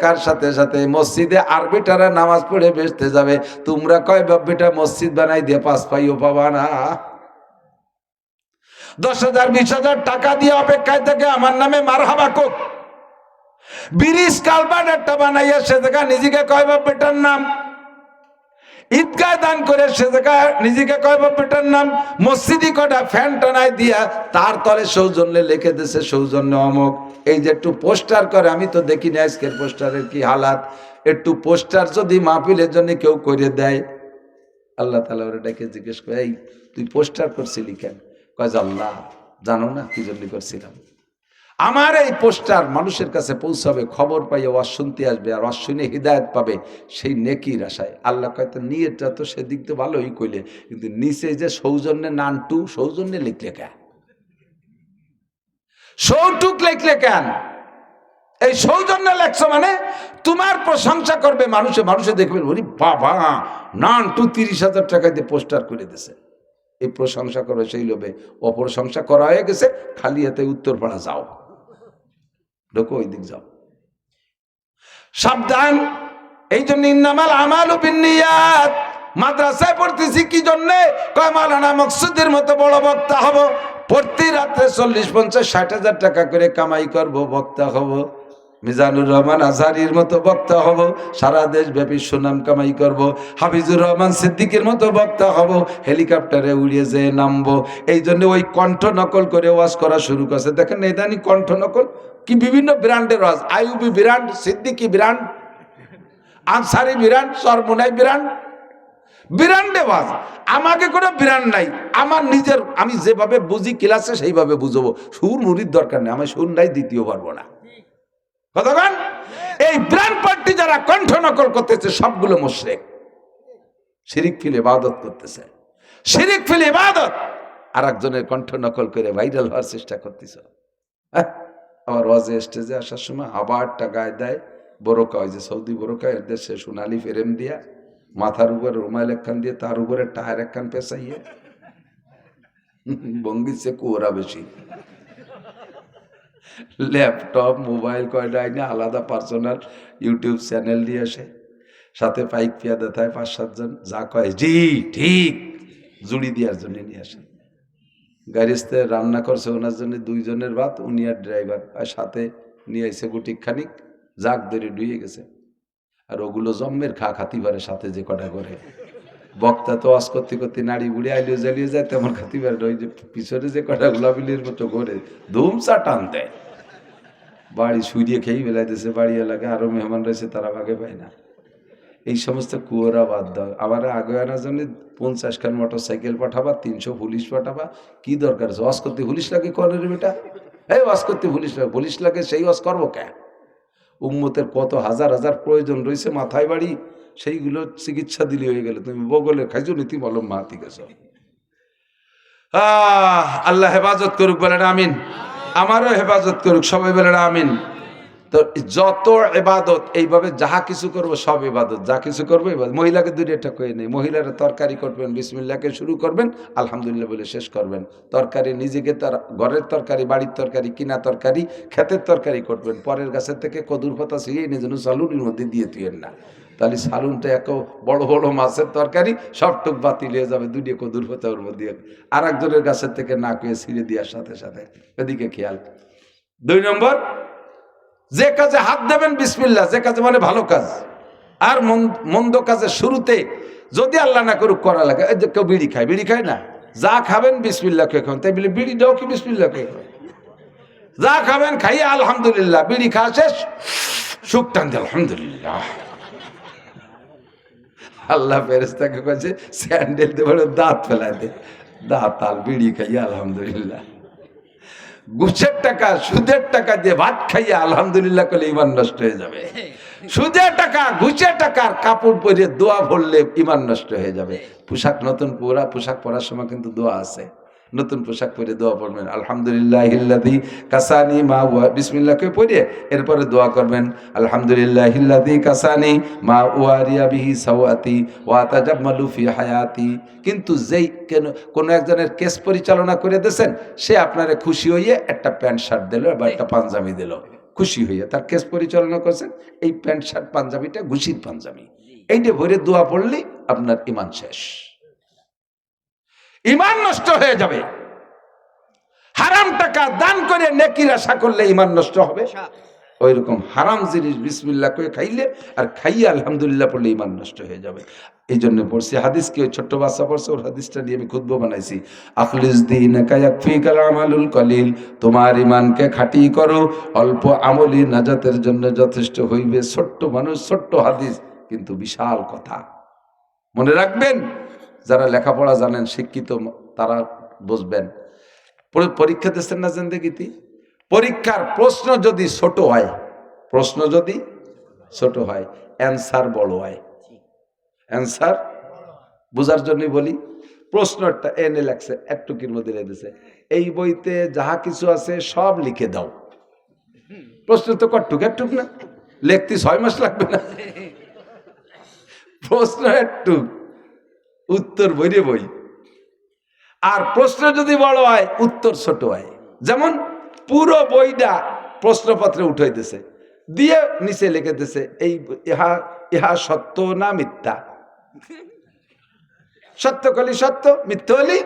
কার সাথে সাথে মসজিদে আরবিটারা নামাজ পড়ে বেসতে যাবে, তোমরা কয় বাব্বিটা মসজিদ বানাই দিয়ে 5 পাইও পাবা না। 10,000 20,000 টাকা দিয়ে অপেক্ষায় থেকে আমার নামে মারহাবা কোক ব্রিজ কালভার্ট একটা বানাইয়া সে জায়গা নিজেকে কয় বাব্বিটার নাম, ঈদগাহ দান করে সে জায়গায় নিজেকে কয় বাব্বিটার নাম, মসজিদি কটা ফ্যান টানায় দিয়া তার তলে সৌজন্যে লিখে দিছে সৌজন্য অমুক। এই যে একটু পোস্টার করে, আমি তো দেখি না আজকের পোস্টারের কি হালাত। একটু পোস্টার যদি মাহফিলের জন্য কেউ করে দেয়, আল্লাহ তাআলা ওরে ডেকে জিজ্ঞেস করে, এই তুই পোস্টার করছিলি কেন? কয় যে আল্লাহ জানো না কি জন্য করছিলাম। আমার এই পোস্টার মানুষের কাছে পৌঁছাবে, খবর পাইয়ে ওয়াজ শুনতে আসবে, আর ওয়াজ শুনে হিদায়াত পাবে, সেই নেকির আশায়। আল্লাহ কয় তো নিয়তটা তো সেদিক তো ভালোই কইলে, কিন্তু নিচে যে সৌজন্যে নানটু সৌজন্যে লিখলে কেন, সৌটুক লিখলে কেন? এই সৌজন্য লেখছো মানে তোমার প্রশংসা করবে মানুষে, মানুষে দেখবে ওরে বাবা নানটু 30,000 টাকা দিয়ে পোস্টার করে দিছে, এই প্রশংসা করবে সেই লোভে। অপ্রশংসা করা হয়ে গেছে, খালি হাতে উত্তরপাড়া যাও, ঢোকো ওই দিক যাও, সাবধান। এই জন্য ইন্নামাল আমালু বিন্নিয়াত। মাদ্রাসায় পড়তেছি কি জন্যে? কয় মাওলানা মকসুদের মতো বড় বক্তা হব, প্রতি রাত্রে 40-50-60,000 টাকা করে কামাই করব, বক্তা হব, মিজানুর রহমান আজহারির মতো বক্তা হব, সারা দেশ ব্যাপী সুনাম কামাই করব, হাফিজুর রহমান সিদ্দিকের মতো বক্তা হব, হেলিকপ্টারে উড়িয়ে যেয়ে নামবো। এই জন্য ওই কণ্ঠ নকল করে ওয়াজ করা শুরু করছে। দেখেন ইদানিং কণ্ঠ নকল কি বিভিন্ন ব্র্যান্ডের ওয়াজ, Ayubi brand, Siddiqui brand, Ansari brand, সরমুনাই ব্র্যান্ড, ব্র্যান্ডে ওয়াজ। আমাকে কোনো ব্র্যান্ড নাই, আমার নিজের, আমি যেভাবে বুঝি ক্লাসে সেইভাবে বুঝবো। সুর মুরির দরকার নেই, আমি সুর নাই দ্বিতীয় পারবো না। কতক্ষণ এই ব্র্যান্ড পার্টি যারা কণ্ঠ নকল করতেছে সবগুলো মুশরিক, শিরিক ফিল ইবাদত করতেছে, শিরিক ফিল ইবাদত। আর একজনের কণ্ঠ নকল করে ভাইরাল হওয়ার চেষ্টা করতেছে। আবার ওয়াজে স্টেজে আসার সময় আবারটা গায়ে দেয় বোরকা, ওই যে সৌদি বোরকা, এর দেশে সোনালি ফেরেম দিয়া, মাথার উপরে রুমাইল একখান দিয়ে, তার উপরে টায়ার একখান পেঁচাইয়ে, ভঙ্গিছে কুয়ারা বেশি, ল্যাপটপ মোবাইল কয়টা আইনে আলাদা পার্সোনাল ইউটিউব চ্যানেল দিয়ে আসে, সাথে পাইক পিয়া দেখায় 5-7 জন, যা কয় জি ঠিক জুড়ি দেওয়ার জন্য নিয়ে আসে। গাড়িতে রান্না করছে ওনার জন্য 2 জনের ভাত, উনি আর ড্রাইভার, আর সাথে নিয়ে এসে গুটি খানিক জাগ ধরে ডুয়ে গেছে। আর ওগুলো জম্মের খাতি পারে, সাথে যে কটা করে বক্তা তো ওয়াজ করতে করতে নাড়ি বুড়ি আইলিয়ে জ্বালিয়ে যায়, তেমন খাতি পারে। ওই যে পিছনে যে কটা গোলাপিলির মতো করে ধুমসা টান দেয়, বাড়ি শুইয়ে খেয়েই বেলাইতেছে। বাড়ি এলাকায় আরো মেহমান রয়েছে, তারা ভাগে পায় না। এই সমস্ত কুয়োরা বাদ দাও। আবার আগে আনার জন্য 50 খান মোটর সাইকেল পাঠাবা, 300 পুলিশ পাঠাবা, কি দরকার? ওয়াজ করতে পুলিশ লাগে করে রে বেটা, এই ওয়াজ করতে পুলিশ লাগে, সেই ওয়াজ করবো কে? উম্মতের কত হাজার হাজার প্রয়োজন রয়েছে মাথায় বাড়ি, সেইগুলো চিকিৎসা দিলে হয়ে গেলে তুমি বগলে খাইছো নীতি বলো মা, ঠিক আছে। আল্লাহ হেফাজত করুক, বলেন আমিন। আমারও হেফাজত করুক, সবাই বলেন আমিন। তো যত ইবাদত এইভাবে যাহা কিছু করবো সব ইবাদত, যা কিছু করবো ইবাদত। মহিলাকে দুইটা কয়ে নেই, মহিলারা তরকারি করবেন বিসমিল্লাহকে শুরু করবেন, আলহামদুলিল্লাহ বলে শেষ করবেন। তরকারি নিজেকে তার ঘরের তরকারি, বাড়ির তরকারি, কিনা তরকারি, ক্ষেতের তরকারি করবেন, পরের গাছের থেকে কদুর পাতা ছিঁড়ে নিয়ে যেন সালুনের মধ্যে দিয়ে তুইয়েন না, তাহলে সালুনটা এত বড় বড় মাছের তরকারি সবটুক বাতিল হয়ে যাবে, 2 কদুর পাতা ওর মধ্যে আর একজনের গাছের থেকে না কুয়ে ছিঁড়ে দেওয়ার সাথে সাথে। এদিকে খেয়াল। 2 নম্বর, যে কাজে হাত দেবেন বিসমিল্লাহ, যে কাজে মানে ভালো কাজ। আর মন্দ কাজের শুরুতে যদি আল্লাহ না করুক করা লাগে, এই যে কেউ বিড়ি খায় না, যা খাবেন বিসমিল্লাহ কে খান, তাই বলে বিড়িটাও কি বিসমিল্লাহ কে খান? যা খাবেন খাইয়ে আলহামদুলিল্লাহ, বিড়ি খাওয়া শেষ সুখ টান দিয়ে আলহামদুলিল্লাহ। আল্লাহ ফেরেশতাকে কইছে স্যান্ডেল দিয়ে বলে দাঁত ফেলায় দে, দাঁত আল বিড়ি খাইয়ে আলহামদুলিল্লাহ। ঘুষের টাকা সুদের টাকা দিয়ে ভাত খাইয়া আলহামদুলিল্লাহ করলে ইমান নষ্ট হয়ে যাবে। সুদের টাকা ঘুষের টাকার কাপড় পরে দোয়া পড়লে ইমান নষ্ট হয়ে যাবে। পোশাক নতুন পোশাক পরার সময় কিন্তু দোয়া আছে, নতুন পোশাক পরে দোয়া পড়বেন আলহামদুলিল্লাহিল্লাযী কাসানি মা ওয়া বিসমিল্লাহ কে পড়ে এরপরে দোয়া করবেন আলহামদুলিল্লাহিল্লাযী কাসানি মা ওয়ারিয়া বিহি সাওয়াতি ওয়া তাজাম্মালু ফি হায়াতি। কিন্তু যেই কোন একজনের কেস পরিচালনা করে দেন, সে আপনারে খুশি হইয়ে একটা প্যান্ট শার্ট দিল বা একটা পাঞ্জাবি দিল, খুশি হইয়া তার কেস পরিচালনা করছেন। এই প্যান্ট শার্ট পাঞ্জাবিটা ঘুষির পাঞ্জাবি, এইটা ভরে দোয়া পড়লে আপনার ইমান শেষ, ইমান নষ্ট হয়ে যাবে। হারাম টাকা দান করে নেকির আশা করলে ইমান নষ্ট হবে। ওই রকম হারাম জিনিস বিসমিল্লাহ করে খাইলে আর খাইয়ে আলহামদুলিল্লাহ পড়লে ইমান নষ্ট হয়ে যাবে। এই জন্য পড়ছি হাদিস, কি ওই ছোট্ট বাচ্চা পড়ছে, ওর হাদিসটা নিয়ে আমি খুতবা বানাইছি। আখলিস দীনাকা ইয়াকফিকাল আমালুল কলিল, তোমার ইমানকে খাঁটি করো, অল্প আমলই নাজাতের জন্য যথেষ্ট হইবে। ছোট্ট মানুষ, ছোট্ট হাদিস, কিন্তু বিশাল কথা। মনে রাখবেন, যারা লেখাপড়া জানেন, শিক্ষিত, তারা বুঝবেন। পরীক্ষা দিচ্ছেন না জিন্দেগিতে, পরীক্ষার প্রশ্ন যদি ছোট হয়, প্রশ্ন যদি ছোট হয়, অ্যান্সার বড় হয়। অ্যান্সার বোঝার জন্যই বলি, প্রশ্নটা এনে লাগছে একটুকির মধ্যে লেগেছে, এই বইতে যাহা কিছু আছে সব লিখে দাও। প্রশ্ন তো কটুক একটুক না, লিখতে 6 মাস লাগবে না। প্রশ্ন একটু, উত্তর বইরে বই। আর প্রশ্ন যদি বড় হয়, উত্তর ছোট হয়। যেমন পুরো বইটা প্রশ্নপত্রে উঠাইতেছে, দিয়ে নিচে লিখে দিতেছে এই ইহা ইহা সত্য না মিথ্যা। সত্য কলি সত্য, মিথ্যা হলি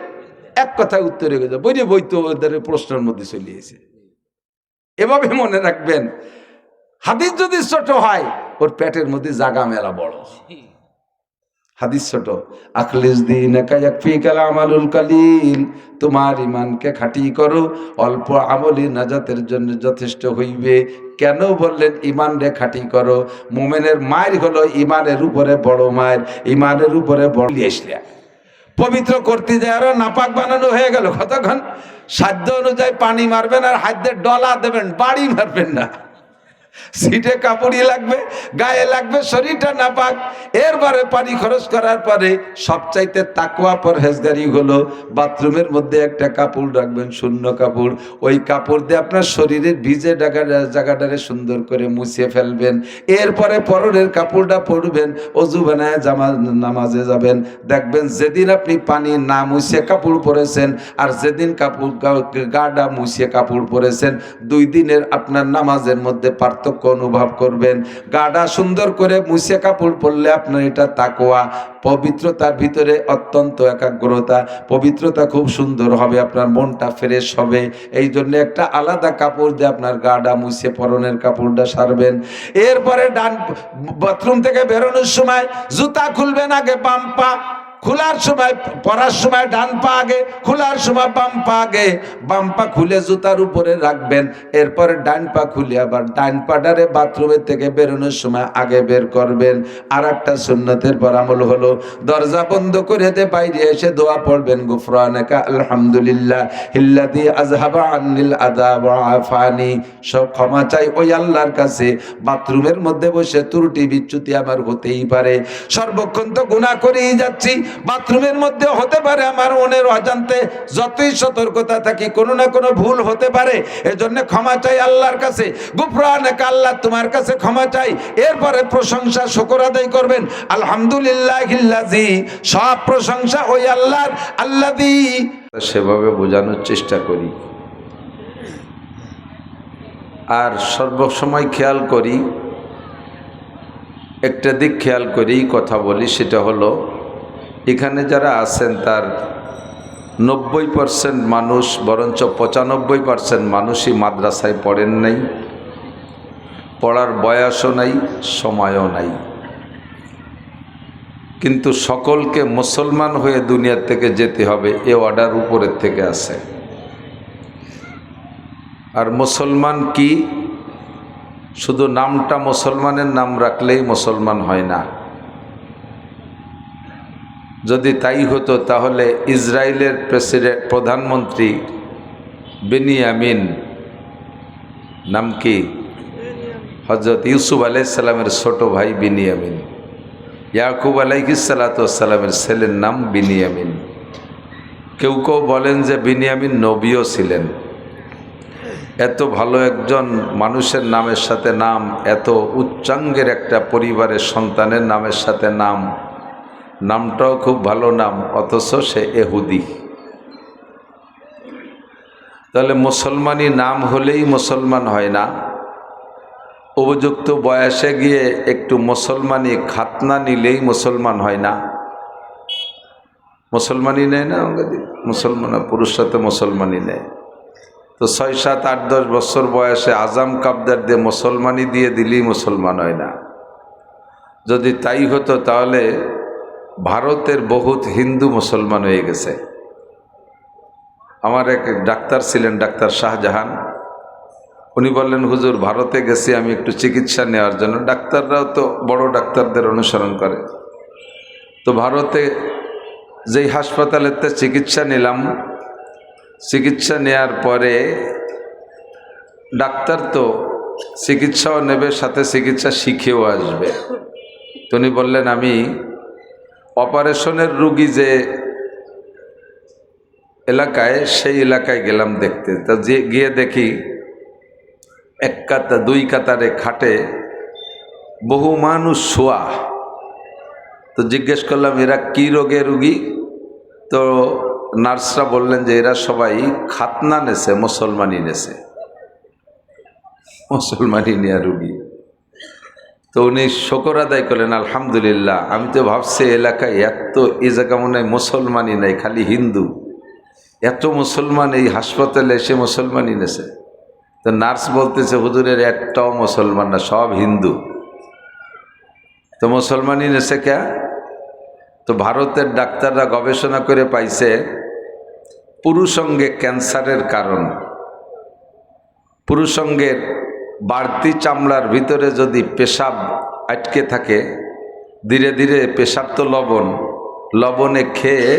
এক কথায় উত্তর হয়ে যাবে। বইরে বই তো ওদের প্রশ্নের মধ্যে চলে এসে। এভাবে মনে রাখবেন, হাদিস যদি ছোট হয়, ওর পেটের মধ্যে জাগা মেলা বড়। হাদিস ছোট, আখলিস দীনাকা ইয়াকফিকাল আমালুল কলিল, তোমার ইমানকে খাঁটি করো, অল্প আমলই নাজাতের জন্য যথেষ্ট হইবে। কেন বললেন ইমান রে খাঁটি করো? মুমিনের মায়ের হলো ইমানের উপরে বড় মায়ের, ইমানের উপরে বড় আসলে পবিত্র করতে যায় আরো নাপাক বানানো হয়ে গেল। কতক্ষণ সাধ্য অনুযায়ী পানি মারবেন আর হাতে ডলা দেবেন, বাড়ি মারবেন না। সিটে কাপড়ই লাগবে, গায়ে লাগবে, শরীরটা নাপাক। এরপরে পানি খরচ করার পরে সবচাইতে তাকওয়া পরহেজগারি হলো বাথরুমের মধ্যে একটা কাপড় রাখবেন, শূন্য কাপড়। ওই কাপড় দিয়ে আপনার শরীরের ভিজে জায়গাটারে সুন্দর করে মুছিয়ে ফেলবেন। এরপরে পরনের কাপড়টা পরবেন, অজু বানায় নামাজে যাবেন। দেখবেন যেদিন আপনি পানি না মুছিয়ে কাপড় পরেছেন আর যেদিন কাপড় গাটা মুছিয়ে কাপড় পরেছেন, 2 দিনের আপনার নামাজের মধ্যে পার্থক্য অনুভব করবেন। গাটা সুন্দর করে মুছে কাপড় পরলে আপনার এটা তাকওয়া, পবিত্রতার ভিতরে অত্যন্ত একাগ্রতা, পবিত্রতা খুব সুন্দর হবে, আপনার মনটা ফ্রেশ হবে। এই জন্য একটা আলাদা কাপড় দিয়ে আপনার গাটা মুছে পরনের কাপড়টা সারবেন। এরপরে ডান বাথরুম থেকে বেরোনোর সময় জুতা খুলবেন আগে বাম পা, খোলার সময় পরার সময় ডান পা আগে, খোলার সময় বাম পা আগে। বাম পা খুলে জুতার উপরে রাখবেন, এরপরে ডান পা খুলে আবার ডান পাটারে বাথরুমের থেকে বেরোনোর সময় আগে বের করবেন। আর একটা সুন্নতের পর আমল হলো, দরজা বন্ধ করে দিয়ে বাইরে এসে দোয়া পড়বেন, গুফরানাকা আলহামদুলিল্লাহ হিল্লাযী আযহাবা আন্নিল আযা ওয়া আফানি। সব ক্ষমা চাই ওই আল্লাহর কাছে। বাথরুমের মধ্যে বসে ত্রুটি বিচ্যুতি আমার হতেই পারে, সর্বক্ষণ তো গুনাহ করেই যাচ্ছি, বাথরুমের মধ্যে হতে পারে আমার মনের অজান্তে, যতই সতর্কতা থাকি কোনো না কোনো ভুল হতে পারে। এজন্য ক্ষমা চাই আল্লাহর কাছে, গুফরানাকা, আল্লাহ তোমার কাছে ক্ষমা চাই। এরপরে প্রশংসা শুকর আদায় করবেন, আলহামদুলিল্লাহিল্লাযী, সব প্রশংসা ওই আল্লাহর, আল্লাযী। সেভাবে বোঝানোর চেষ্টা করি। আর সর্বসময় খেয়াল করি, একটা দিক খেয়াল করেই কথা বলি, সেটা হলো এখানে যারা আছেন তার 90% মানুষ, বরঞ্চ 95% মানুষই মাদ্রাসায় পড়েন নাই, পড়ার বয়সও নাই, সময়ও নাই। কিন্তু সকলকে মুসলমান হয়ে দুনিয়ার থেকে যেতে হবে, এ অর্ডার উপরের থেকে আছে। আর মুসলমান কি শুধু নামটা মুসলমানের নাম রাখলেই মুসলমান হয় না। যদি তাই হতো তাহলে ইসরায়েলের প্রধানমন্ত্রী বেনিয়ামিন, নাম কি, হযরত ইউসুফ আলাইহিস সালামের ছোট ভাই বেনিয়ামিন, ইয়াকুব আলাইহিস সালামের ছেলের নাম বিনিয়ামিন। কেউ কেউ বলেন যে বিনিয়ামিন নবীও ছিলেন। এত ভালো একজন মানুষের নামের সাথে নাম, এত উচ্চাঙ্গের একটা পরিবারের সন্তানের নামের সাথে নাম, নামটাও খুব ভালো নাম, অথচ সে ইহুদি। তাহলে মুসলমানি নাম হলেই মুসলমান হয় না, উপযুক্ত বয়সে গিয়ে একটু মুসলমানি খাতনা নিলেই মুসলমান হয় না? মুসলমানই নেয় না, মুসলমান পুরুষরা তো মুসলমানই নেয়। তো 6, 7, 8, 10 বছর বয়সে আজাম কাবদার দিয়ে মুসলমানি দিয়ে দিলেই মুসলমান হয় না। যদি তাই হতো তাহলে ভারতের বহুত হিন্দু মুসলমান হয়ে গেছে। আমার এক ডাক্তার ছিলেন, ডাক্তার শাহজাহান, উনি বললেন, হুজুর ভারতে গেছি আমি একটু চিকিৎসা নেওয়ার জন্য। ডাক্তাররাও তো বড় ডাক্তারদের অনুসরণ করে। তো ভারতে যেই হাসপাতালেতে চিকিৎসা নিলাম, চিকিৎসা নেয়ার পরে ডাক্তার তো চিকিৎসাও নেবে, সাথে চিকিৎসা শিখেও আসবে। তো উনি বললেন, আমি অপারেশনের রুগী যে এলাকায়, সেই এলাকায় গেলাম দেখতে। তা যে গিয়ে দেখি 1 কাতার 2 কাতারে খাটে বহু মানুষ শোয়া। তো জিজ্ঞেস করলাম, এরা কি রোগে রুগী? তো নার্সরা বললেন যে এরা সবাই খাতনা নেছে, মুসলমানি নেছে, মুসলমানি নেয়া রুগী। তো উনি শুকর আদায় করলেন, আলহামদুলিল্লাহ। আমি তো ভাবছি এলাকায় এত, এই জায়গা মনে হয় মুসলমানই নাই, খালি হিন্দু। এত মুসলমান এই হাসপাতালে এসে মুসলমানই নেছে। তো নার্স বলতেছে, হুজুরের একটাও মুসলমান না, সব হিন্দু। তো মুসলমানই নেছে কে? তো ভারতের ডাক্তাররা গবেষণা করে পাইছে পুরুষঙ্গে ক্যান্সারের কারণ। পুরুষঙ্গের বাড়তি চামড়ার ভিতরে যদি পেশাব আটকে থাকে, ধীরে ধীরে পেশাব তো লবণে খেয়ে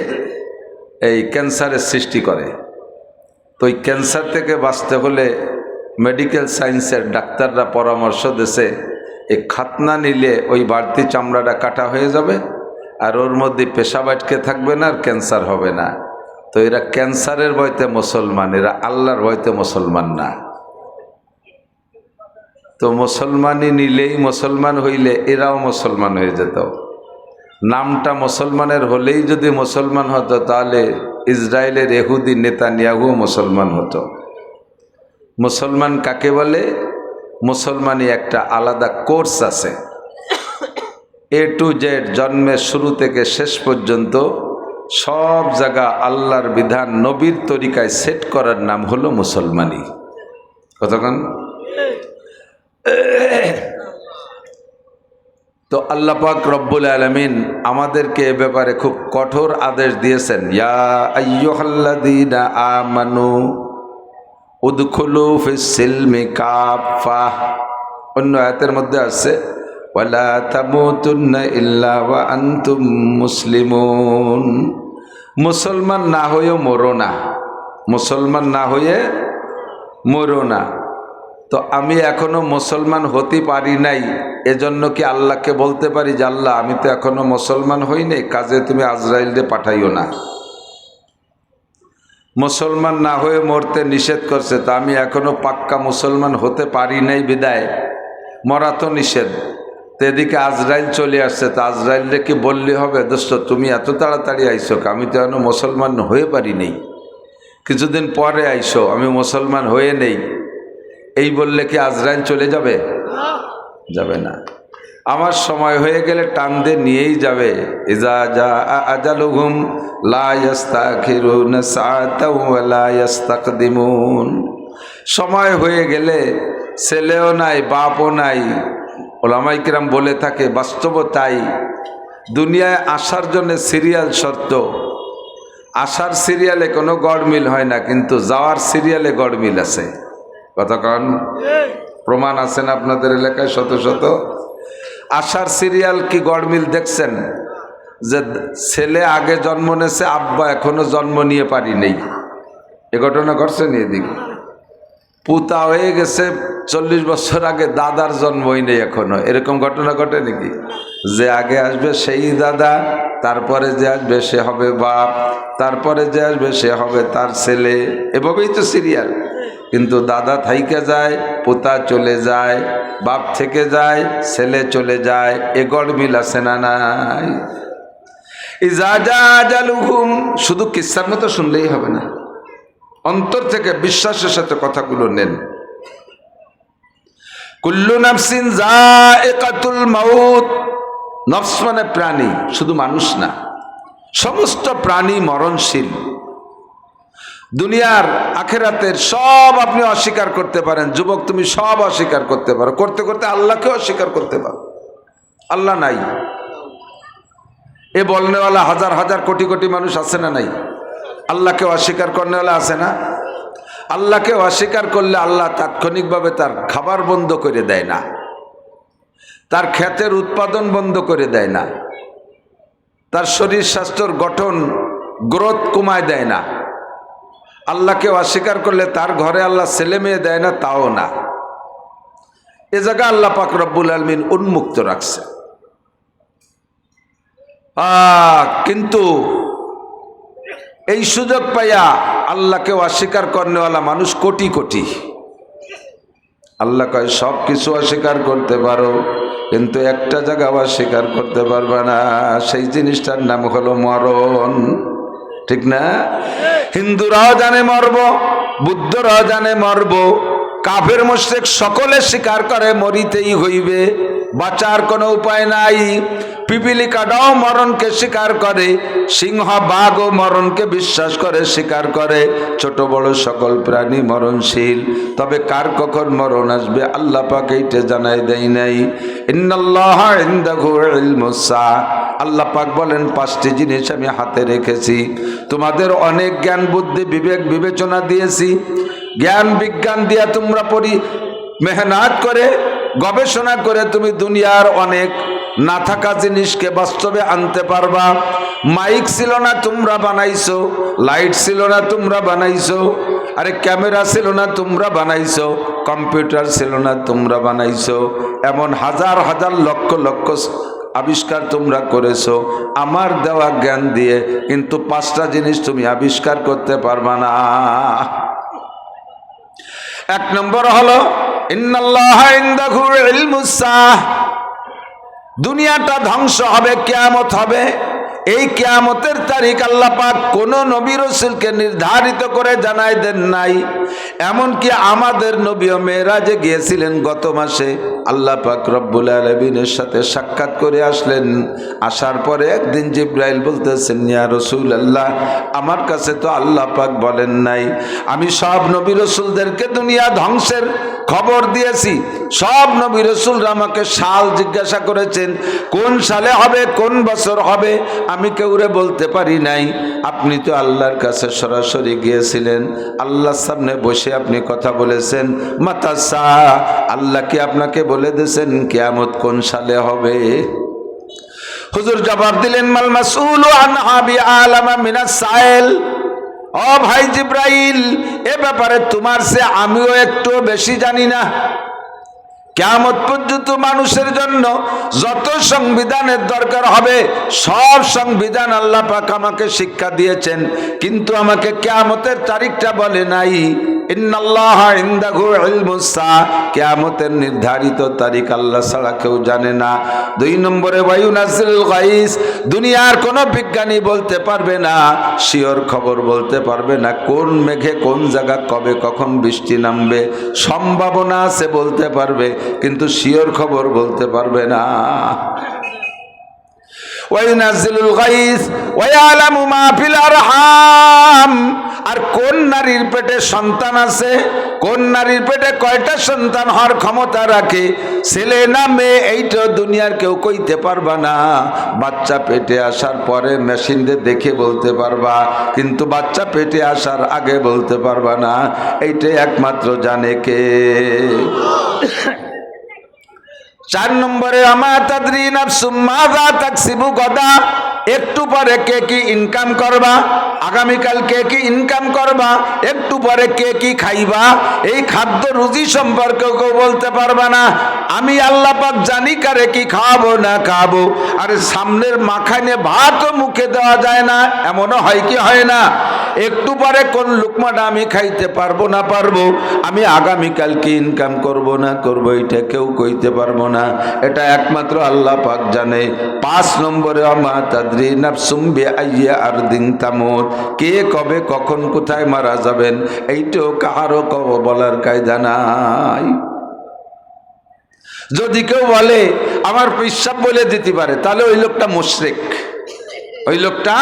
এই ক্যান্সারের সৃষ্টি করে। তো এই ক্যান্সার থেকে বাঁচতে হলে মেডিকেল সায়েন্সের ডাক্তাররা পরামর্শ দিয়েছে, এই খাতনা নিলে ওই বাড়তি চামড়াটা কাটা হয়ে যাবে, আর ওর মধ্যে পেশাব আটকে থাকবে না, আর ক্যান্সার হবে না। তো এরা ক্যান্সারের ভয়তে মুসলমান, এরা আল্লাহর ভয়তে মুসলমান না। তো মুসলমানি নিলেই, মুসলমান হইলে এরাও মুসলমান হয়ে যেত। নামটা মুসলমানের হলেই যদি মুসলমান হতো, তাহলে ইসরায়েলের ইহুদি নেতানিয়াহু মুসলমান হতো। মুসলমান কাকে বলে? মুসলমানি একটা আলাদা কোর্স আছে, A to Z, জন্মের শুরু থেকে শেষ পর্যন্ত সব জায়গা আল্লাহর বিধান নবীর তরিকায় সেট করার নাম হলো মুসলমানি। কতক্ষণ? তো আল্লাহ পাক রব্বুল আলামিন আমাদেরকে এ ব্যাপারে খুব কঠোর আদেশ দিয়েছেন, ইয়া আইয়ুহাল্লাযীনা আমানু উদখুলু ফিস সিলমি কাফা। অন্য আয়াতের মধ্যে আছে, ওয়ালা তামুতুন্না ইল্লা ওয়া আনতুম মুসলিমুন। মুসলমান না হয়ে মরো না, মুসলমান না হয়ে মরো না। তো আমি এখনো মুসলমান হতে পারি নাই, এজন্য কি আল্লাহকে বলতে পারি যে আল্লাহ আমি তো এখনো মুসলমান হই নাই, কাজে তুমি আজরাইলকে পাঠাইও না? মুসলমান না হয়ে মরতে নিষেধ করছে, তা আমি এখনো পাক্কা মুসলমান হতে পারি নাই, বিদায় মরা তো নিষেধ। তো এদিকে আজরাইল চলে আসছে, তো আজরাইলকে কি বললে হবে, দোস্ত তুমি এত তাড়াতাড়ি আইসো, আমি তো এখনো মুসলমান হয়ে পারি নাই, কিছুদিন পরে আইসো, আমি মুসলমান হয়ে নেই, এই বললে কি আজরাইল চলে যাবে? যাবে না। আমার সময় হয়ে গেলে টান দিয়ে নিয়েই যাবে। ইজা জা আজালুহুম লা ইস্তাখিরুনা সাআতাও ওয়া লা ইস্তাকদিমুন। সময় হয়ে গেলে ছেলেও নাই, বাপও নাই। ওলামায়ে কিরাম বলে থাকে, বাস্তব তাই। দুনিয়ায় আসার জন্য সিরিয়াল শর্ত, আসার সিরিয়ালে কোনো গড়মিল হয় না, কিন্তু যাওয়ার সিরিয়ালে গড়মিল আছে। কতক্ষণ? প্রমাণ আছেন আপনাদের এলাকায় শত শত। আসার সিরিয়াল কি গড়মিল দেখছেন? যে ছেলে আগে জন্ম নিয়েছে, আব্বা এখনো জন্ম নিয়ে পারি নেই, এ ঘটনা ঘটছে নি? এদিকে পুতা হয়ে গেছে 40 বছর আগে, দাদার জন্মই নেই এখনো, এরকম ঘটনা ঘটে নাকি? যে আগে আসবে সেই দাদা, তারপরে যে আসবে সে হবে বাপ, তারপরে যে আসবে সে হবে তার ছেলে, এভাবেই তো সিরিয়াল। কিন্তু দাদা থাইকে যায়, পোতা চলে যায়, বাপ থেকে যায়, ছেলে চলে যায়, এ গড়মিল আছে না নাই? ইজা জা আজালুহুম, শুধু কিসসার মতো শুনলেই হবে না, অন্তর থেকে বিশ্বাসের সাথে কথাগুলো নেন। কুল্লু নাফসিন যায়িকাতুল মাউত। নফস মানে প্রাণী, শুধু মানুষ না, সমস্ত প্রাণী মরণশীল। দুনিয়ার আখেরাতের সব আপনি অস্বীকার করতে পারেন, যুবক তুমি সব অস্বীকার করতে পারো, করতে করতে আল্লাহকে অস্বীকার করতে পারো। আল্লাহ নাই, এ বলনেওয়ালা হাজার হাজার কোটি কোটি মানুষ আছে না নাই? আল্লাহকে অস্বীকার করনেওয়ালা আছে না? আল্লাহকে অস্বীকার করলে আল্লাহ তাৎক্ষণিকভাবে তার খাবার বন্ধ করে দেয় না, তার ক্ষেতের উৎপাদন বন্ধ করে দেয় না, তার শরীর স্বাস্থ্যর গঠন গ্রোথ কমায় দেয় না। আল্লাহকে অস্বীকার করলে তার ঘরে আল্লাহ ছেলে মেয়ে দেয় না, তাও না। এ জায়গা আল্লাহ পাক রব্বুল আলামিন উন্মুক্ত রাখছে। কিন্তু এই সুযোগ পাইয়া আল্লাহকে অস্বীকার করনেওয়ালা মানুষ কোটি কোটি। আল্লাহ কয় সব কিছু অস্বীকার করতে পারো, কিন্তু একটা জায়গা অস্বীকার করতে পারবে না, সেই জিনিসটার নাম হলো মরণ। ঠিক না? হিন্দুরাও জানে মরব, বুদ্ধরাও জানে মরব, কাফের মুশরিক সকলে স্বীকার করে মরিতেই হইবে, বাঁচার কোনো উপায় নাই। পিপিলিকাটাও মরণকে স্বীকার করে, সিংহ বাঘও মরণকে বিশ্বাস করে, স্বীকার করে। ছোট বড় সকল প্রাণী মরণশীল, তবে কার কখন মরণ আসবে আল্লাহ পাক এইটা জানাই দেয় নাই। ইন্নাল্লাহা ইনদাহু ইলমুস সাআ, আল্লাহ পাক বলেন 5টি জিনিস আমি হাতে রেখেছি, তোমাদের অনেক জ্ঞান বুদ্ধি বিবেক বিবেচনা দিয়েছি, জ্ঞান বিজ্ঞান দিয়া তোমরা মেহনত করে গবেষণা করে তুমি দুনিয়ার অনেক না থাকা জিনিসকে বাস্তবে আনতে পারবা। মাইক ছিল না তোমরা বানাইছো, লাইট ছিল না তোমরা বানাইছো, আরে ক্যামেরা ছিল না তোমরা বানাইছো, কম্পিউটার ছিল না তোমরা বানাইছো, এমন হাজার হাজার লক্ষ লক্ষ আবিষ্কার তোমরা করেছো আমার দেওয়া জ্ঞান দিয়ে, কিন্তু 5টা জিনিস তুমি আবিষ্কার করতে পারবা না। 1 নম্বর হলো ইন্নাল্লাহা ইনদাহু ইলমুস সাআহ, দুনিয়াটা ধ্বংস হবে, কিয়ামত হবে। এই কিয়ামতের তারিখ আল্লাহ পাক কোন নবী রাসূলকে নির্ধারিত করে জানাই দেন নাই। এমনকি আমাদের নবীও মেরাজে গিয়েছিলেন গত মাসে, আল্লাহ পাক রব্বুল আলামিনের সাথে সাক্ষাৎ করে আসলেন। আসার পরে একদিন জিবরাইল বলতেছেন, ইয়া রাসূলুল্লাহ, আমার কাছে তো আল্লাহ পাক বলেন নাই, আমি সব নবী রাসূলদেরকে দুনিয়া ধ্বংসের খবর দিয়েছি, সব নবী রাসূলরা আমাকে সাল জিজ্ঞাসা করেছেন, কোন সালে হবে, কোন বছর হবে, আমি কেউরে বলতে পারি নাই। আপনি তো আল্লাহর কাছে সরাসরি গিয়েছিলেন, আল্লাহর সামনে বসে আপনি কথা বলেছেন, মাতা সা, আল্লাহ কি আপনাকে বলে দিয়েছেন কিয়ামত কোন সালে হবে? হুজুর জবাব দিলেন, মাল মাসউলু আনহা বিআলামা মিনাস সাইল। ও ভাই জিবরাইল, এ ব্যাপারে তোমার সে আমিও একটু বেশি জানি না। কিয়ামত পর্যন্ত মানুষের জন্য যত সংবিধানের দরকার হবে সব সংবিধান আল্লাহ পাক আমাকে শিক্ষা দিয়েছেন, কিন্তু আমাকে কিয়ামতের তারিখটা বলে নাই। ইন্নাল্লাহা ইনদাহু ইলমুস সাআহ, কিয়ামতের নির্ধারিত তারিখ আল্লাহ ছাড়া কেউ জানে না। 2 নম্বরে ওয়ায়ুনাজিলুল গাইস, দুনিয়ার কোনো বিজ্ঞানী বলতে পারবে না, শিওর খবর বলতে পারবে না কোন মেঘে কোন জায়গা কবে কখন বৃষ্টি নামবে। সম্ভাবনা আছে বলতে পারবে, কিন্তু শিওর খবর বলতে পারবে না। ওয়ায়ুনাজিলুল গাইস ওয়ায়ালামু মা ফিল আরহাম, আর কোন নারীর পেটে সন্তান আছে, কোন নারীর পেটে কয়টা সন্তান হওয়ার ক্ষমতা রাখে, ছেলে না মেয়ে, এইটা দুনিয়ার কেউ কইতে পারবা না। বাচ্চা পেটে আসার পরে মেশিন দিয়ে দেখে বলতে পারবা, কিন্তু বাচ্চা পেটে আসার আগে বলতে পারবা না। এইটাই একমাত্র জানে কে? 4 নম্বরে আমা তাদরি নাফসুম মাযা তাকসিবু গাদা, একটু পরে কে কি ইনকাম করবা, আগামীকাল কে কি ইনকাম করবা, একটু পরে কে কি খাইবা, এই খাদ্য রুজি সম্পর্কে কেউ বলতে পারবা না। আমি আল্লাহ পাক জানি কারে কি খাওয়াবো না খাওয়াবো। আরে সামনের মাখানে ভাতও মুখে দেওয়া যায় না, এমনও হয় কি হয় না? একটু পরে কোন লুকমাটা আমি খাইতে পারবো না পারবো, আমি আগামীকাল কি ইনকাম করব না করব, এটা কেউ কইতে পারবো না, এটা একমাত্র আল্লাহ পাক জানে। 5 নম্বরে আমা তাদরি নাফসুম বিআইয়ি আরদিন তামুত, কে কবে কখন কোথায় মারা যাবেন এইটাও কারো বলার কায়দা নাই। যদি কেউ বলে আমার পেশাব বলে দিতে পারে, তাহলে ওই লোকটা মুশরিক। ওই লোকটা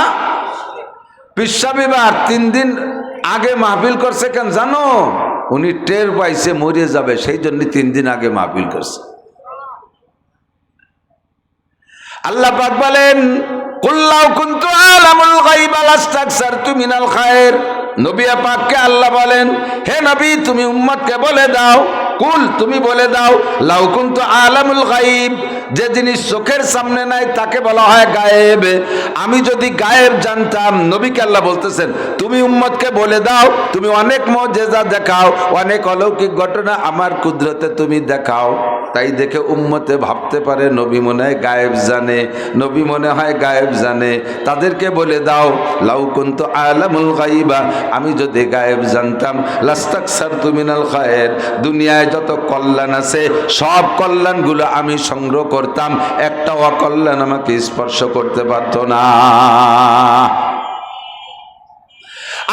পেশাব এবার 3 দিন আগে মাহফিল করছে কেন জানো? উনি টের পাইছে মরে যাবে, সেই জন্য 3 দিন আগে মাহফিল করছে। আল্লাহ পাক বলেন কুল্লাউ কুনতু আলামুল গায়বা লাস্তাকসারতু মিনাল খায়র। নবী পাককে আল্লাহ বলেন, হে নবী তুমি উম্মতকে বলে দাও, কুল তুমি বলে দাও, লাউ কুনতু আলামুল গায়ব, যে জিনিস চোখের সামনে নাই তাকে বলা হয় গায়েব। আমি যদি গায়েব জানতাম, নবীকে আল্লাহ বলতেছেন তুমি উম্মতকে বলে দাও, তুমি অনেক মুজিজা দেখাও, অনেক অলৌকিক ঘটনা আমার কুদরতে তুমি দেখাও। তাই দেখে উম্মতে ভাবতে পারে নবী মনে হয় গায়েব জানে, নবী মনে হয় গায়েব জানে। তাদেরকে বলে দাও লাউ কুনতু আলামুল গায়বা, আমি যদি গায়েব জানতাম, লাস্তাকসারতু মিনাল খায়র, দুনিয়ায় যত কল্যাণ আছে সব কল্যাণগুলো আমি সংগ্রহ করতাম, একটা অকল্যাণ আমাকে স্পর্শ করতে পারত না।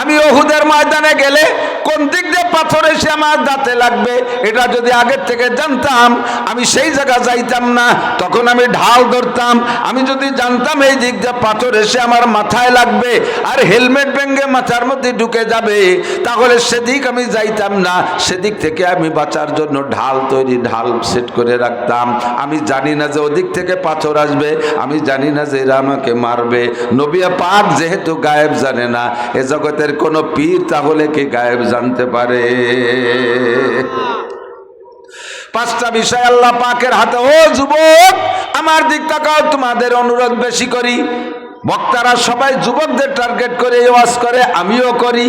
আমি উহুদের ময়দানে গেলে কোন দিক দিয়ে পাথর এসে আমার দাঁতে লাগবে এটা যদি আগের থেকে জানতাম, আমি সেই জায়গা যাইতাম না, তখন আমি ঢাল ধরতাম। আমি যদি জানতাম এই দিক দিয়ে পাথর এসে আমার মাথায় লাগবে আর হেলমেট ভেঙে মাথার মধ্যে ঢুকে যাবে, তাহলে সেদিক আমি যাইতাম না। সেদিক থেকে আমি বাঁচার জন্য ঢাল তৈরি, ঢাল সেট করে রাখতাম। আমি জানি না যে ওদিক থেকে পাথর আসবে, আমি জানি না যে এরা আমাকে মারবে। নবী পাক যেহেতু গায়েব জানে না, এ জগতে কোন পীর তাহলে কি গায়েব জানতে পারে? 5টা বিষয় আল্লাহ পাকের হাতে। ও যুবক আমার দিক তাকাও, তোমাদের অনুরোধ বেশি করি। বক্তারা সবাই যুবকদের টার্গেট করে ওয়াজ করে, আমিও করি।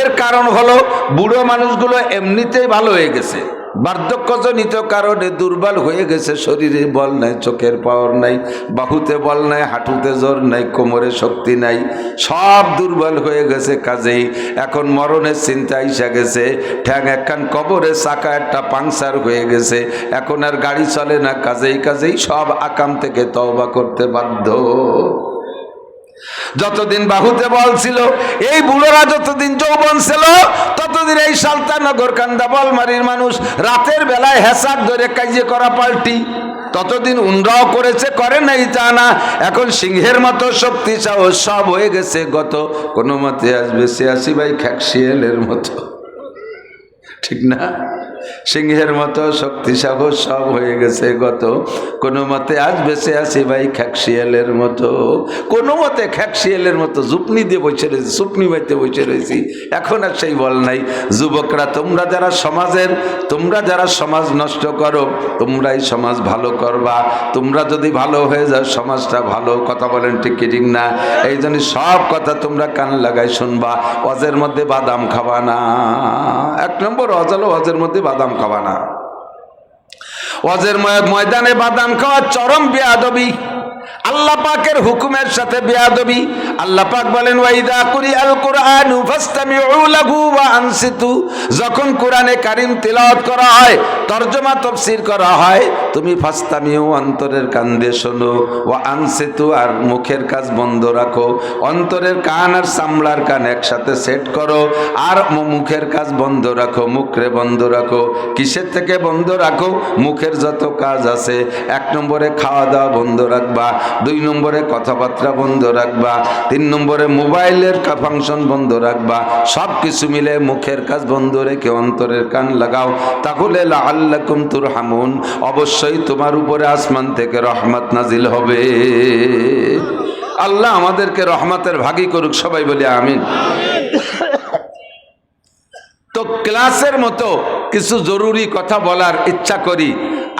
এর কারণ হলো বুড়ো মানুষগুলো এমনিতেই ভালো হয়ে গেছে, বার্ধক্যজনিত কারণে দুর্বল হয়ে গেছে। শরীরে বল নাই, চোখের পাওয়ার নাই, বাহুতে বল নাই, হাঁটুতে জোর নাই, কোমরে শক্তি নাই, সব দুর্বল হয়ে গেছে। কাজেই এখন মরণের চিন্তা এসে গেছে। ঠ্যাং একখান কবরে, চাকা একটা পাংচার হয়ে গেছে, এখন আর গাড়ি চলে না। কাজেই সব আকাম থেকে তওবা করতে বাধ্য। যতদিন বাহুতে বল ছিল, এই বুড়োরা যতদিন যৌবন ছিল, ততদিন এই সালতানগর কান্দা বলমারির মানুষ রাতের বেলায় হেসাক ধরে কাজে করা পাল্টি, ততদিন উনরাও করেছে, করে নাই তা না। এখন সিংহের মতো শক্তি সাহস সব হয়ে গেছে গত। কোনো মতে আসবে 86 ভাই খ্যাকশিয়ালের মতো, ঠিক না? সিংহের মতো শক্তি সাহস সব হয়ে গেছে গত। কোনো মতে আজ বেঁচে আছি ভাই খ্যাকশিয়ালের মতো, কোনো মতে খ্যাকশিয়ালের মতো জুপনি দিয়ে বসে রয়েছি, সুপনি বাইতে বসে রয়েছি। এখন আর সেই বল নাই। যুবকরা তোমরা যারা সমাজ নষ্ট করো, তোমরাই সমাজ ভালো করবা। তোমরা যদি ভালো হয়ে যাও, সমাজটা ভালো। কথা বলেন ঠিক কি ঠিক না? এই জন্য সব কথা তোমরা কান লাগাই শুনবা। ওয়াজের মধ্যে বাদাম খাবা না। 1 নম্বর ওয়াজ হলো ওয়াজের মধ্যে বাদাম খাওয়া না। ওয়াজের ময়দানে বাদাম খাওয়া চরম বেয়াদবি, আল্লাহ পাকের হুকুমের সাথে বেয়াদবি। আল্লাহ পাক বলেন ওয়াইদা কুরিআল কুরআনু ফাসতামিউ লাহু ওয়া আনসিতু, যখন কোরআনে কারীম তেলাওয়াত করা হয়, তরজমা তাফসীর করা হয়, তুমি ফাসতামিউ অন্তরের কান দিয়ে শোনো, ওয়া আনসিতু আর মুখের কাজ বন্ধ রাখো। অন্তরের কান আর চামড়ার কান একসাথে সেট করো, আর মুখের কাজ বন্ধ রাখো, মুখরে বন্ধ রাখো। কিসের থেকে বন্ধ রাখো? মুখের যত কাজ আছে। 1 নম্বরে খাওয়া দাওয়া বন্ধ রাখবা, 2 নম্বরে কথাবার্তা বন্ধ রাখবা, 3 নম্বরে মোবাইলের ফাংশন বন্ধ রাখবা। সব কিছু মিলে মুখের কাজ বন্ধ রেখে অন্তরের কান লাগাও, তাহলে লাআল্লাকুম তুরহামুন, অবশ্যই তোমার উপরে আসমান থেকে রহমত নাজিল হবে। আল্লাহ আমাদেরকে রহমতের ভাগী করুক, সবাই বলি আমিন। তো ক্লাসের মতো কিছু জরুরি কথা বলার ইচ্ছা করি।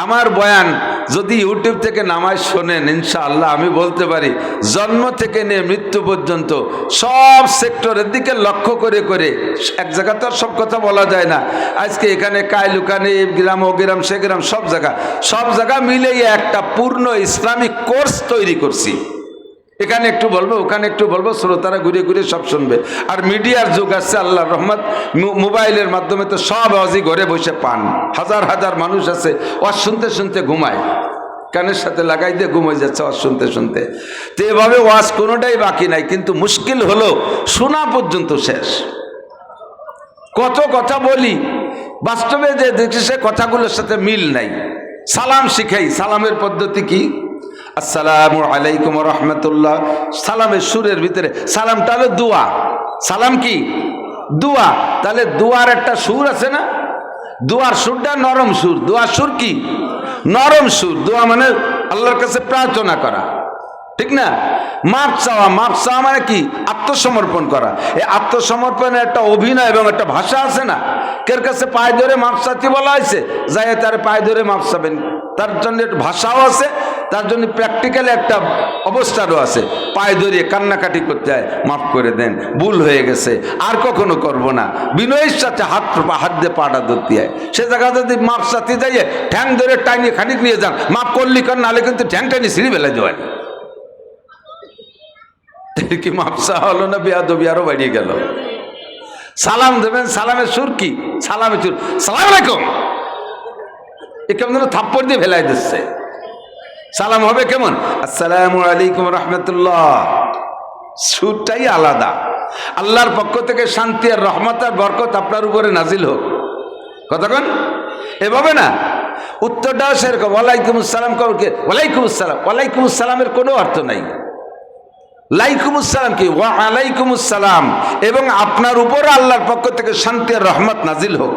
আমার বয়ান যদি ইউটিউব থেকে নামাজ শোনেন, ইনশাআল্লাহ আমি বলতে পারি জন্ম থেকে নিয়ে মৃত্যু পর্যন্ত সব সেক্টরের দিকে লক্ষ্য করে করে, এক জায়গা তো আর সব কথা বলা যায় না। আজকে এখানে কায়লুকানে, গ্রাম ও গ্রাম সে গ্রাম, সব জায়গা মিলেই একটা পূর্ণ ইসলামিক কোর্স তৈরি করছি। এখানে একটু বলবো, ওখানে একটু বলবো, শ্রোতারা ঘুরে ঘুরে সব শুনবে। আর মিডিয়ার যুগ আসছে, আল্লাহর রহমত, মোবাইলের মাধ্যমে তো সব আওয়াজই ঘরে বসে পান। হাজার হাজার মানুষ আছে ওয়াজ শুনতে শুনতে ঘুমায়, কানের সাথে লাগাই দিয়ে ঘুমিয়ে যাচ্ছে ওয়াজ শুনতে শুনতে। তো এভাবে ওয়াজ কোনোটাই বাকি নাই, কিন্তু মুশকিল হলো শোনা পর্যন্ত শেষ। কত কথা বলি, বাস্তবে যে দেখছি সে কথাগুলোর সাথে মিল নাই। সালাম শিখাই। সালামের পদ্ধতি কি? আসসালামু আলাইকুম ওয়া রাহমাতুল্লাহ। সালামের সুরের ভিতরে সালামটা হলো দোয়া। সালাম কি? দোয়া। তাহলে দোয়ার একটা সুর আছে না? দোয়ার সুরটা নরম সুর। দোয়ার সুর কি? নরম সুর। দোয়া মানে আল্লাহর কাছে প্রার্থনা করা, ঠিক না? মাপ চাওয়া। মাপ চাওয়া মানে কি? আত্মসমর্পণ করা। এই আত্মসমর্পণের একটা অভিনয় এবং একটা ভাষা আছে না? কের কাছে পায়ে ধরে মাপ চাইতে বলা হয়েছে, যাই তার পায়ে ধরে মাপ চাবেন। তার জন্য একটা ভাষাও আছে, তার জন্য প্র্যাকটিক্যালি একটা অবস্থারও আছে। পায়ে ধরে কান্নাকাটি করতে হয়, মাফ করে দেন, ভুল হয়ে গেছে, আর কখনো করব না। বিনয়ের সাথে হাত দিয়ে পাটা ধরতে হয়। সে জায়গা যদি মাপ চাতে যাইয়ে ঠ্যাং ধরে টাইনিয়ে খানিক নিয়ে যান, মাফ করলি কার, নাহলে কিন্তু ঠ্যাং টাইনি সিঁড়ি বেলা দেওয়ান। কি মাপসা হলো না? বেয়াদবি আরো বাড়িয়ে গেল। সালাম দেবেন, সালামের সুর কি? সালামের সুর সালাম আলাইকুম, এ কেমন যেন থাপ্পড় দিয়ে ফেলাই দিচ্ছে। সালাম হবে কেমন? আসসালামু আলাইকুম রাহমাতুল্লাহ। সুরটাই আলাদা। আল্লাহর পক্ষ থেকে শান্তি আর রহমত আর বরকত আপনার উপরে নাজিল হোক। কতক্ষণ এভাবে না? উত্তরটাও সেরকম, ওয়ালাইকুম আসসালাম। কে ওয়ালাইকুম আসসালাম? ওয়ালাইকুম আসসালামের কোনো অর্থ নাই। লাইকুমুসসালাম কি? ওয়া আলাইকুমুসসালাম, এবং আপনার উপর আল্লাহর পক্ষ থেকে শান্তি আর রহমত নাজিল হোক।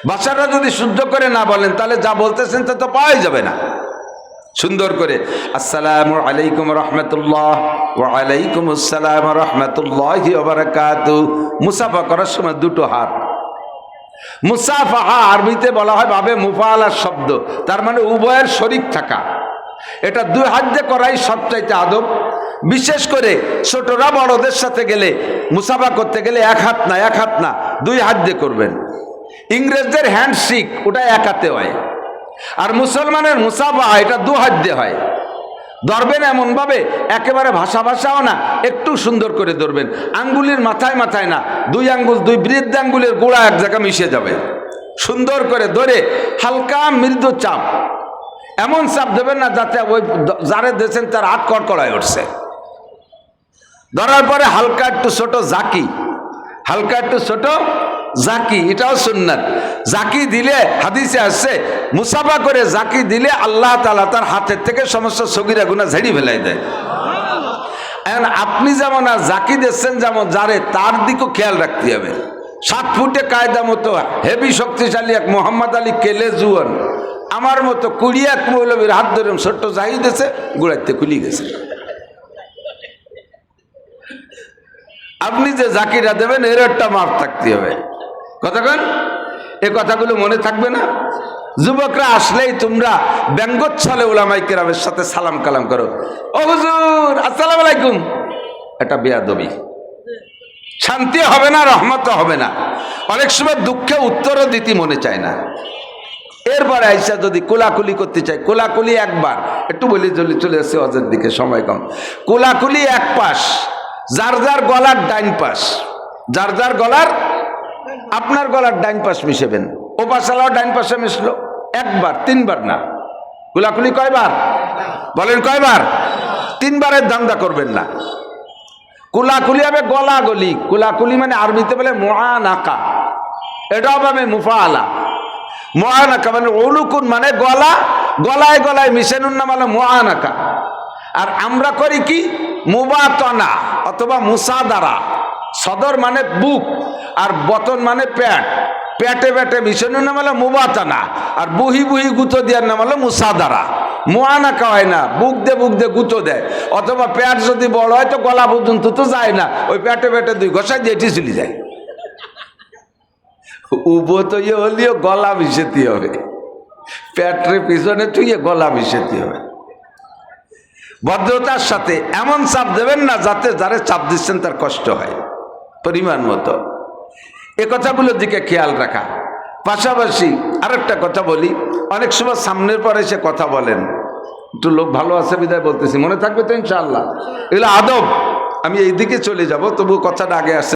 ভাষাটা যদি শুদ্ধ করে না বলেন, তাহলে যা বলতেছেন তা তো পাওয়াই যাবে না। সুন্দর করে আসসালামু আলাইকুম রহমতুল্লাহ, ওয়া আলাইকুমুসসালাম রহমতুল্লাহি ওয়া বারাকাতুহু। মুসাফা করার সময় দুটো হাত। মুসাফাহা আরবিতে বলা হয় বাবে মুফাআলা শব্দ, তার মানে উভয়ের শরীক থাকা। এটা দুই হাত দিয়ে করাই সবচাইতে আদব। বিশেষ করে ছোটরা বড়দের সাথে গেলে, মুসাফা করতে গেলে এক হাত না দুই হাত দিয়ে করবেন। ইংরেজদের হ্যান্ডশেক ওটা এক হাতে হয়, আর মুসলমানের মুসাফা এটা দু হাত দিয়ে হয়। ধরবেন এমন ভাবে একেবারে ভাষাও না, একটু সুন্দর করে ধরবেন। আঙ্গুলের মাথায় না, দুই আঙ্গুল, দুই বৃদ্ধ আঙ্গুলের গোড়া এক জায়গায় মিশে যাবে। সুন্দর করে ধরে হালকা মৃদু চাপ, এমন চাপ দেবেন না যাতে ওই যারে দিয়েছেন তার হাত কড়কড়ায় উঠছে। ধরার পরে হালকা একটু ছোট জাকি, এটাও সুন্নাত। জাকি দিলে হাদিসে আসছে, মুসাফা করে জাকি দিলে আল্লাহ তাআলা তার হাতের থেকে সমস্ত সগীরা গুনাহ ঝেড়ে ফেলাই দেয়। এখন আপনি যেমন আর জাকি দিচ্ছেন যেমন যারে, তার দিকেও খেয়াল রাখতে হবে। 7 ফুটে কায়দা মতো হেভি শক্তিশালী এক মোহাম্মদ আলী কেলে জুয়ান, আমার মতো 21 মৌলবীর হাত ধরে ছোট্ট জাহি দিয়েছে, গোড়াইতে খুলি গেছে। আপনি যে জাকিরা দেবেন এর একটা মাপ থাকতে হবে। কতক্ষণ এ কথাগুলো মনে থাকবে না? যুবকরা আসলেই তোমরা ব্যঙ্গচ্ছলে উলামায়ে কেরামের সাথে সালাম কালাম করো, ও হুজুর আসসালামু আলাইকুম। এটা বেয়াদবি। শান্তি হবে না, রহমত হবে না। অনেক সময় দুঃখে উত্তরও দিতে মনে চায় না। এরপরে আইসা যদি কোলাকুলি করতে চাই, কোলাকুলি একবার, একটু বলি চলে আসছে অজের দিকে, সময় কম। কোলাকুলি এক পাশ, যার যার গলার ডাইন পাশ, যার যার গলার, আপনার গলার ডাইন পাশ মিশেবেন, ও পাশালাও ডাইন পাশে মিশলো। একবার, 3 বার না। কোলাকুলি কয়বার বলেন? কয়বার? 3 বারের ধান্দা করবেন না। কোলাকুলি হবে গলাগলি। কোলাকুলি মানে আরবিতে বলে মুআনাকা, এটাও পাবে মুফাআলা। মুআনাকা মানে উলুকুন মানে গলা, গলায় মিশানোর নাম হলো মুআনাকা। আর আমরা করি কি? মুবাতনা অথবা মুসাদারা। সদর মানে বুক, আর বতন মানে পেট। পেটে মিশানোর নাম হলো মুবাতনা, আর বুহি গুঁতো দেওয়ার নাম হলো মুসাদারা। মুআনাকা হয় না, বুক দিয়ে গুঁতো দেয়। অথবা পেট যদি বড় হয় তো গলা পর্যন্ত তো যায় না, ওই পেটে 2 ঘষা দিয়ে এটি চলে যায়। উবো তো ইয়ে হলেও গলা মিশাতে হবে, পেটের পিছনে তুইয়ে গলা মিশাতে হবে। ভদ্রতার সাথে এমন চাপ দেবেন না যাতে যারে চাপ দিচ্ছেন তার কষ্ট হয়, পরিমাণ মতো। এ কথাগুলোর দিকে খেয়াল রাখা। পাশাপাশি আরেকটা কথা বলি, অনেক সময় সামনের পরে এসে কথা বলেন, একটু লোক ভালো আছে বিদায় বলতেছি, মনে থাকবে তো ইনশাআল্লাহ। এগুলো আদব। আমি এই দিকে চলে যাব, তবু কথাটা আগে আসছে।